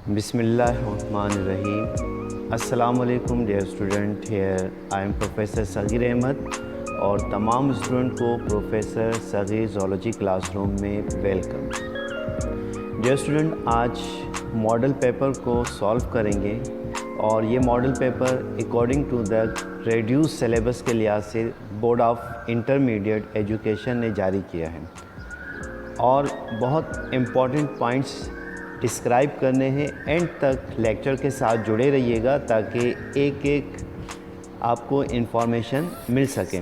बिस्मिल्लाहिर्रहमानिर्रहीम। अस्सलामुअलैकुम dear student, here I am professor Sageer Ahmad और तमाम स्टूडेंट को प्रोफेसर सगीर ज़ूलॉजी क्लासरूम में वेलकम। डियर स्टूडेंट, आज मॉडल पेपर को सॉल्व करेंगे और ये model paper according to the reduce syllabus के लिहाज से बोर्ड ऑफ इंटरमीडिएट एजुकेशन ने जारी किया है और बहुत इम्पॉर्टेंट पॉइंट्स डिस्क्राइब करने हैं। एंड तक लेक्चर के साथ जुड़े रहिएगा ताकि एक एक आपको इन्फॉर्मेशन मिल सके।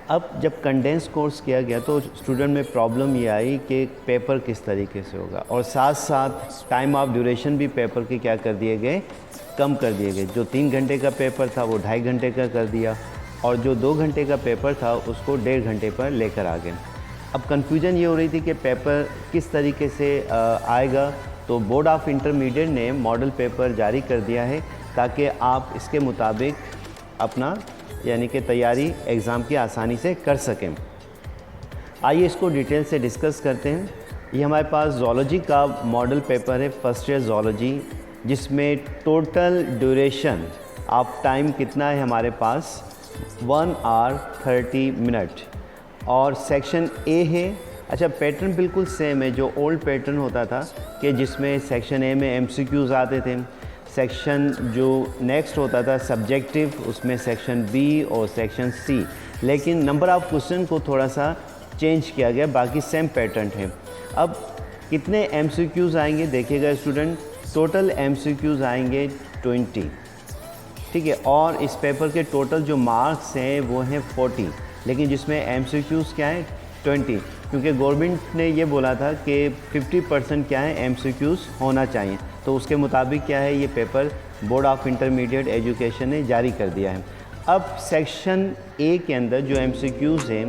अब जब कंडेंस कोर्स किया गया तो स्टूडेंट में प्रॉब्लम ये आई कि पेपर किस तरीके से होगा और साथ साथ टाइम ऑफ ड्यूरेशन भी पेपर के क्या कर दिए गए, कम कर दिए गए। जो 3 घंटे का पेपर था वो 2.5 घंटे का कर दिया और जो 2 घंटे का पेपर था उसको 1.5 घंटे पर लेकर आ गए। अब कन्फ्यूजन ये हो रही थी कि पेपर किस तरीके से आएगा, तो बोर्ड ऑफ इंटरमीडिएट ने मॉडल पेपर जारी कर दिया है ताकि आप इसके मुताबिक अपना यानी कि तैयारी एग्ज़ाम की आसानी से कर सकें। आइए इसको डिटेल से डिस्कस करते हैं। ये हमारे पास ज़ूलॉजी का मॉडल पेपर है, फर्स्ट ईयर ज़ूलॉजी, जिसमें टोटल ड्यूरेशन ऑफ टाइम कितना है हमारे पास 1 आवर 30 मिनट और सेक्शन ए है। अच्छा, पैटर्न बिल्कुल सेम है जो ओल्ड पैटर्न होता था कि जिसमें सेक्शन ए में एमसीक्यूज़ आते थे, सेक्शन जो नेक्स्ट होता था सब्जेक्टिव उसमें सेक्शन बी और सेक्शन सी, लेकिन नंबर ऑफ़ क्वेश्चन को थोड़ा सा चेंज किया गया, बाकी सेम पैटर्न है। अब कितने एमसीक्यूज़ आएंगे देखिएगा स्टूडेंट, टोटल एमसीक्यूज़ आएंगे 20, ठीक है। और इस पेपर के टोटल जो मार्क्स हैं वो हैं 40, लेकिन जिसमें एमसीक्यूज़ क्या है 20, क्योंकि गवर्नमेंट ने ये बोला था कि 50% क्या है एमसीक्यूज़ होना चाहिए, तो उसके मुताबिक क्या है ये paper board of intermediate education ने जारी कर दिया है। अब सेक्शन ए के अंदर जो एमसीक्यूज़ हैं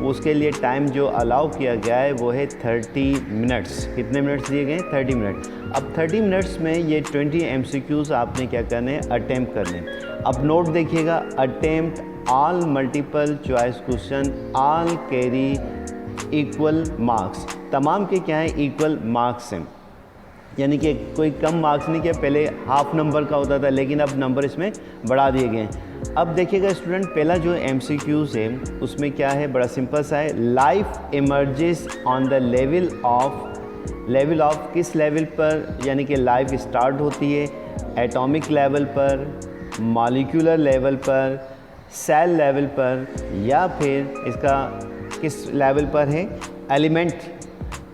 उसके लिए टाइम जो अलाउ किया गया है वो है 30 मिनट्स। कितने मिनट्स दिए गए? 30 मिनट। अब 30 मिनट्स में ये 20 एमसीक्यूज़ आपने क्या करने हैं, अटैम्प्ट करने। अब नोट देखिएगा, attempt all multiple choice question all carry equal marks, तमाम के क्या है इक्वल मार्क्स हैं, यानी कि कोई कम मार्क्स नहीं, कि पहले हाफ नंबर का होता था लेकिन अब नंबर इसमें बढ़ा दिए गए हैं। अब देखिएगा स्टूडेंट, पहला जो एमसीक्यूज़ है उसमें क्या है, बड़ा सिंपल सा है, life emerges on the level of किस लेवल पर, यानी कि लाइफ स्टार्ट होती है एटॉमिक लेवल पर, मॉलिक्यूलर लेवल पर, सेल लेवल पर, या फिर इसका किस लेवल पर है, एलिमेंट।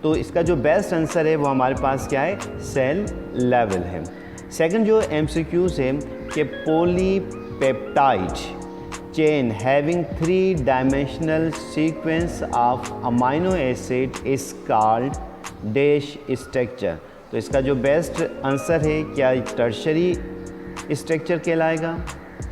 तो इसका जो बेस्ट आंसर है वो हमारे पास क्या है, सेल लेवल है। सेकंड जो एमसीक्यूज़ है कि polypeptide chain having 3 dimensional sequence of amino acid is called dash structure. तो इसका जो बेस्ट आंसर है क्या टर्शरी स्ट्रक्चर कहलाएगा,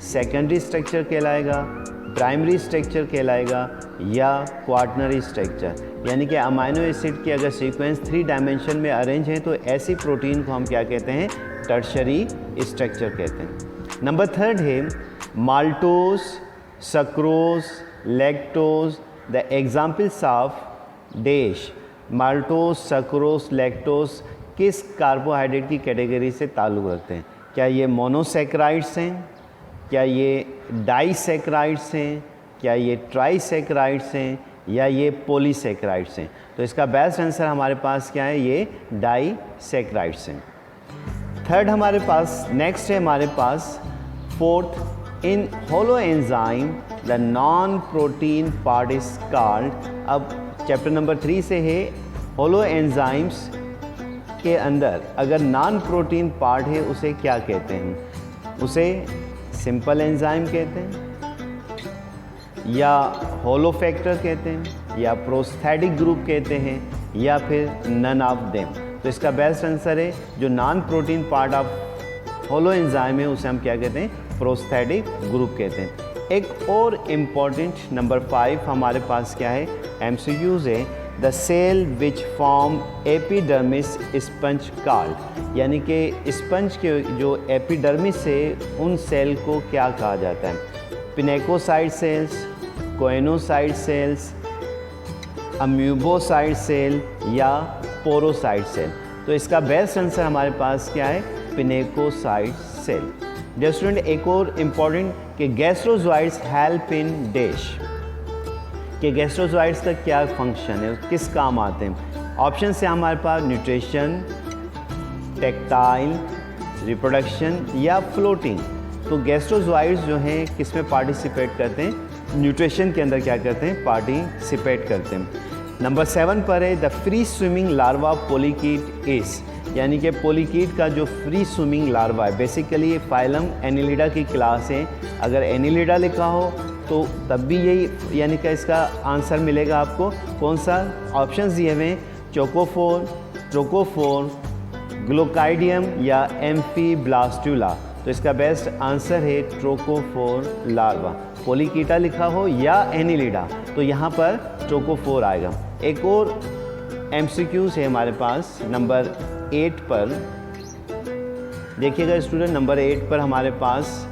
सेकेंडरी स्ट्रक्चर कहलाएगा, प्राइमरी स्ट्रक्चर कहलाएगा या क्वाटरनरी स्ट्रक्चर, यानी कि अमाइनो एसिड की अगर सीक्वेंस 3 डायमेंशन में अरेंज है तो ऐसी प्रोटीन को हम क्या कहते हैं, टर्शरी स्ट्रक्चर कहते हैं। नंबर 3 है maltose, sucrose, lactose, the examples of dash. Maltose, sucrose, lactose किस कार्बोहाइड्रेट की कैटेगरी से ताल्लुक़ रखते हैं? क्या ये मोनोसैकेराइड्स हैं, क्या ये डाइसैकेराइड्स हैं, क्या ये ट्राइसैकेराइड्स हैं, या ये पॉलीसैकेराइड्स हैं? तो इसका बेस्ट आंसर हमारे पास क्या है, ये डाइसैकेराइड्स हैं। थर्ड हमारे पास नेक्स्ट है हमारे पास fourth, in holo enzyme the non protein part is called. अब चैप्टर नंबर 3 से है होलो एंजाइम्स के अंदर अगर नॉन प्रोटीन पार्ट है उसे क्या कहते हैं, उसे सिंपल एंजाइम कहते हैं या होलो फैक्टर कहते हैं या प्रोस्थेटिक ग्रुप कहते हैं या फिर नन ऑफ देम। तो इसका बेस्ट आंसर है जो non protein part of holo enzyme है उसे हम क्या कहते हैं, प्रोस्थेटिक ग्रुप कहते हैं। एक और इम्पॉर्टेंट नंबर 5 हमारे पास क्या है, एमसीक्यूज़ है, the cell which form epidermis sponge called, यानी कि स्पंज के जो एपिडर्मिस है उन सेल को क्या कहा जाता है, पिनेकोसाइड सेल्स, कोएनोसाइड सेल्स, अम्यूबोसाइड सेल या पोरोसाइड सेल। तो इसका बेस्ट आंसर हमारे पास क्या है, पिनेकोसाइट सेल। डियर स्टूडेंट, एक और इम्पॉर्टेंट कि गैस्ट्रोजोइड्स हेल्प इन डैश, कि गैस्ट्रोजोइड्स का क्या फंक्शन है, किस काम आते हैं। ऑप्शन से हमारे पास न्यूट्रिशन, टेक्टाइल, रिप्रोडक्शन या फ्लोटिंग। तो गैस्ट्रोजोइड्स जो हैं किस में पार्टिसिपेट करते हैं, न्यूट्रिशन के अंदर क्या करते हैं, पार्टिसिपेट करते हैं। नंबर 7 पर है the free swimming larva polychaete is, यानी कि पोलिकीट का जो फ्री स्विमिंग लार्वा है, बेसिकली फाइलम एनिलिडा की क्लास है। अगर एनिलिडा लिखा हो तो तब भी यही यानी कि इसका आंसर मिलेगा आपको। कौन सा, ऑप्शंस दिए हुए हैं, चोकोफोर, ट्रोकोफोर, ग्लोकाइडियम या एम्फीब्लास्टुला। तो इसका बेस्ट आंसर है ट्रोकोफोर लार्वा। पोलिकीटा लिखा हो या एनिलिडा तो यहाँ पर ट्रोकोफोर आएगा। एक और एमसीक्यूज है हमारे पास नंबर 8 पर। देखिएगा स्टूडेंट, नंबर 8 पर हमारे पास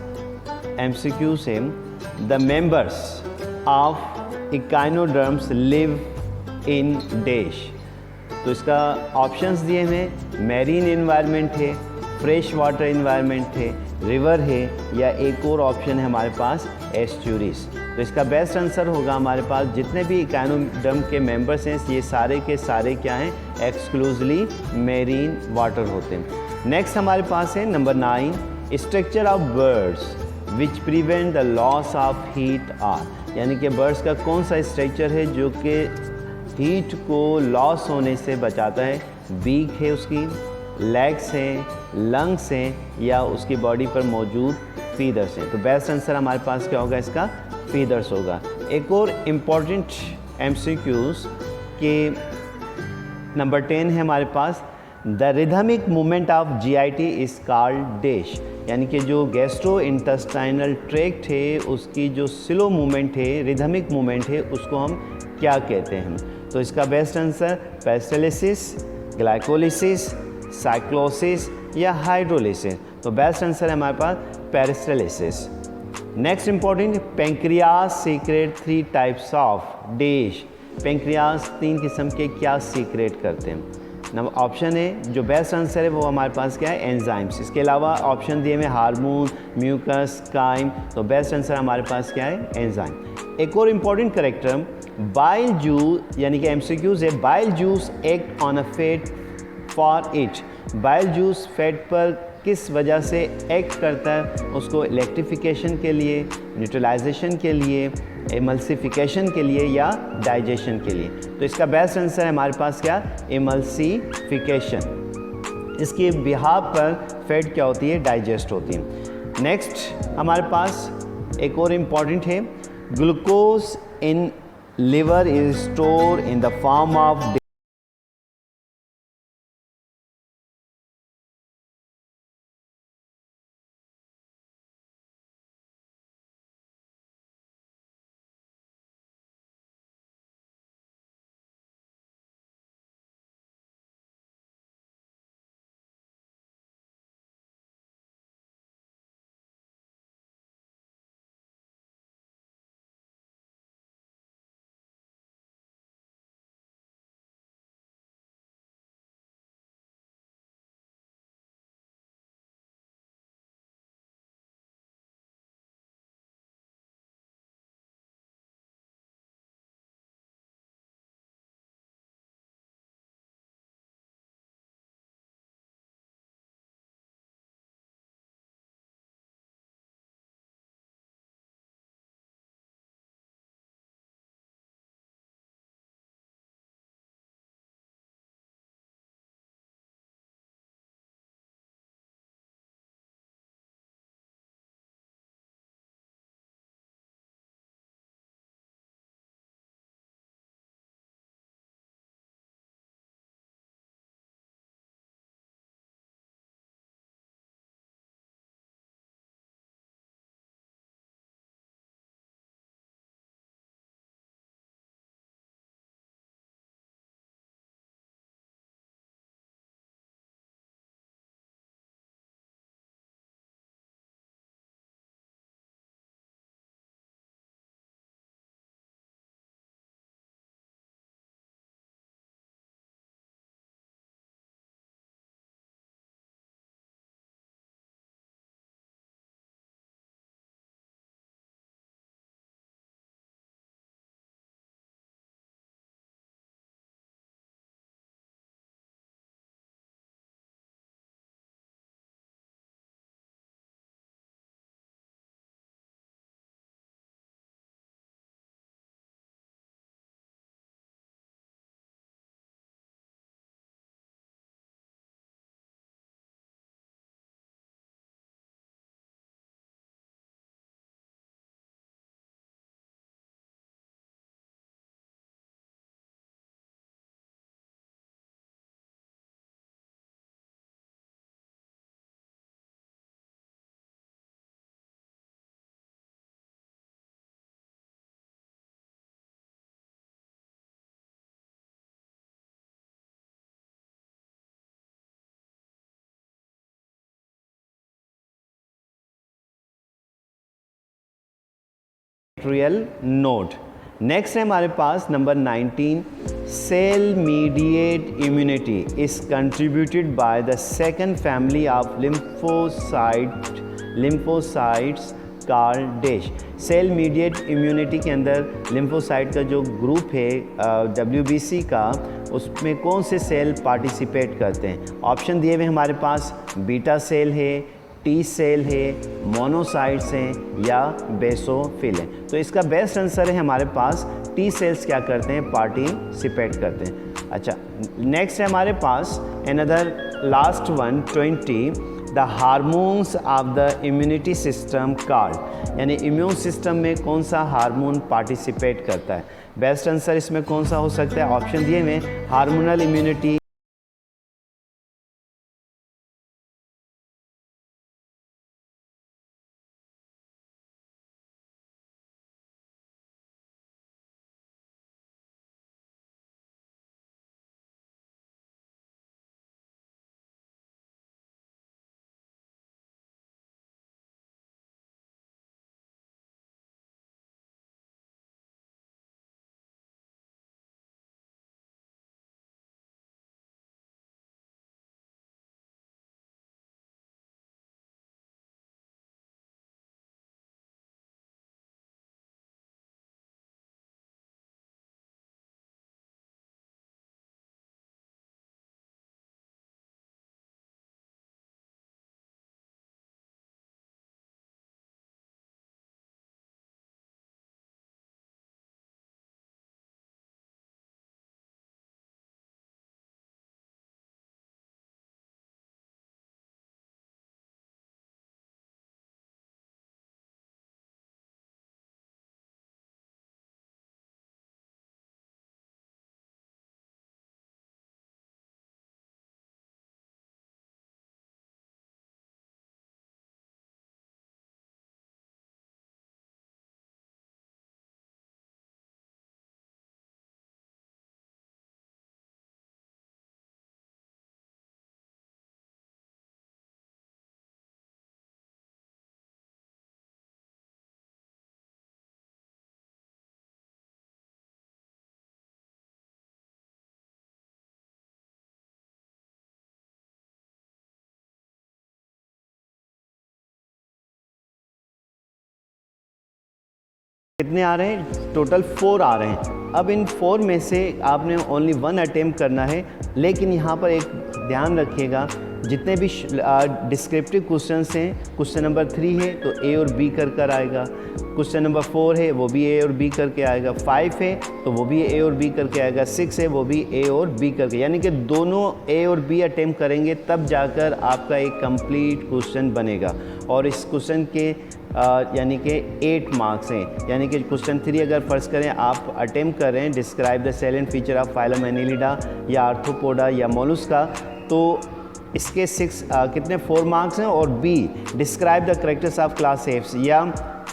एमसीक्यूज है, the members of echinoderms live in dash. तो इसका ऑप्शंस दिए हैं, मैरीन एनवायरनमेंट है, फ्रेश वाटर एनवायरनमेंट है, रिवर है या एक और ऑप्शन है हमारे पास एस्चुरीज। तो इसका बेस्ट आंसर होगा हमारे पास जितने भी इकाइनोडर्म के मेंबर्स हैं ये सारे के सारे क्या हैं, एक्सक्लूसिवली मेरीन वाटर होते हैं। नेक्स्ट हमारे पास है number 9, structure of birds which prevent the loss of heat are, यानी कि बर्ड्स का कौन सा स्ट्रक्चर है जो कि हीट को लॉस होने से बचाता है। बीक है उसकी, लेग्स हैं, लंग्स हैं या उसकी बॉडी पर मौजूद फीदर्स हैं। तो बेस्ट आंसर हमारे पास क्या होगा, इसका फीदर्स होगा। एक और इम्पॉर्टेंट एमसीक्यूज के नंबर 10 है हमारे पास, the rhythmic movement of GIT is called dash, यानी कि जो गैस्ट्रो इंटेस्टाइनल ट्रैक्ट है उसकी जो स्लो मूवमेंट है, रिदमिक मूवमेंट है, उसको हम क्या कहते हैं। तो इसका best answer peristalsis, glycolysis, cyclosis या हाइड्रोलिसिस। तो बेस्ट आंसर है हमारे पास peristalsis. Next important, pancreas secrete 3 types of dash, pancreas 3 किस्म के क्या सीक्रेट करते हैं। नंबर ऑप्शन है, जो बेस्ट आंसर है वो हमारे पास क्या है, एंजाइम्स। इसके अलावा ऑप्शन दिए में हार्मोन, म्यूकस, काइम। तो बेस्ट आंसर हमारे पास क्या है, एंजाइम। एक और इम्पॉर्टेंट करेक्टर, बाइल जूस यानी कि एमसीक्यूज है, bile juice act on a fat for it. Bile juice fat पर किस वजह से एक्ट करता है, उसको इलेक्ट्रिफिकेशन के लिए, न्यूट्रलाइजेशन के लिए, एमल्सिफिकेशन के लिए या डाइजेशन के लिए। तो इसका बेस्ट आंसर है हमारे पास क्या, एमल्सिफिकेशन। इसके बिहाफ पर फैट क्या होती है, डाइजेस्ट होती है। नेक्स्ट हमारे पास एक और इम्पॉर्टेंट है, glucose in liver is stored in the form of real node. Next है हमारे पास number 19, cell mediated immunity is contributed by the second family of lymphocytes called dash. Cell mediated immunity के अंदर lymphocyte का जो group है WBC का, उसमें कौन से सेल पार्टिसिपेट करते हैं? ऑप्शन दिए हुए हमारे पास बीटा सेल है, टी सेल है, मोनोसाइट्स हैं या बेसोफिल हैं। तो इसका बेस्ट आंसर है हमारे पास टी सेल्स क्या करते हैं? पार्टिसिपेट करते हैं। अच्छा, नेक्स्ट है हमारे पास another last one 20, the hormones of the immunity system called, यानी इम्यून सिस्टम में कौन सा हार्मोन पार्टिसिपेट करता है? बेस्ट आंसर इसमें कौन सा हो सकता है? ऑप्शन दिए हुए हार्मोनल इम्यूनिटी, कितने आ रहे हैं? टोटल 4 आ रहे हैं। अब इन 4 में से आपने ओनली 1 अटेम्प्ट करना है, लेकिन यहाँ पर एक ध्यान रखिएगा, जितने भी डिस्क्रिप्टिव क्वेश्चंस हैं, क्वेश्चन नंबर 3 है तो A और B कर आएगा, क्वेश्चन नंबर 4 है वो भी A और B करके आएगा, 5 है तो वो भी A और B करके आएगा, 6 है वो भी A और B करके, यानी कि दोनों A और B अटेम्प्ट करेंगे तब जाकर आपका एक कंप्लीट क्वेश्चन बनेगा। और इस क्वेश्चन के यानी कि 8 मार्क्स हैं, यानी कि क्वेश्चन 3 अगर फर्ज करें आप अटेम्प्ट कर रहे हैं, describe the cell and feature of phylum annelida या आर्थ्रोपोडा या मोलस्का, तो इसके 4 मार्क्स हैं। और B, describe the characters of class aves या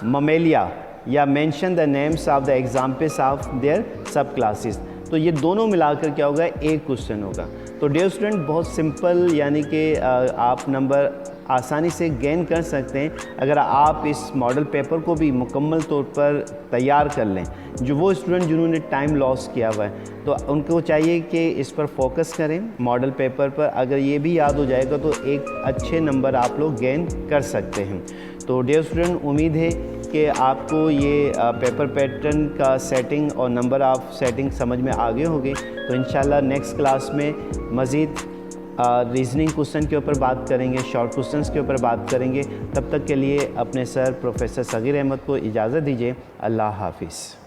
ममेलिया या mention the names of the examples of their sub classes. तो ये दोनों मिलाकर क्या होगा? एक क्वेश्चन होगा। तो डियर स्टूडेंट, बहुत सिंपल, यानी कि आप नंबर आसानी से गेन कर सकते हैं अगर आप इस मॉडल पेपर को भी मुकम्मल तौर पर तैयार कर लें। जो वो स्टूडेंट जिन्होंने टाइम लॉस किया हुआ है तो उनको चाहिए कि इस पर फोकस करें मॉडल पेपर पर। अगर ये भी याद हो जाएगा तो एक अच्छे नंबर आप लोग गेन कर सकते हैं। तो डियर स्टूडेंट, उम्मीद है कि आपको ये पेपर पैटर्न का सेटिंग और नंबर ऑफ सेटिंग समझ में आ गए होंगे। तो इंशाल्लाह नेक्स्ट क्लास में मज़ीद रीजनिंग क्वेश्चन के ऊपर बात करेंगे, शॉर्ट क्वेश्चंस के ऊपर बात करेंगे। तब तक के लिए अपने सर प्रोफेसर सगीर अहमद को इजाज़त दीजिए। अल्लाह हाफिज़।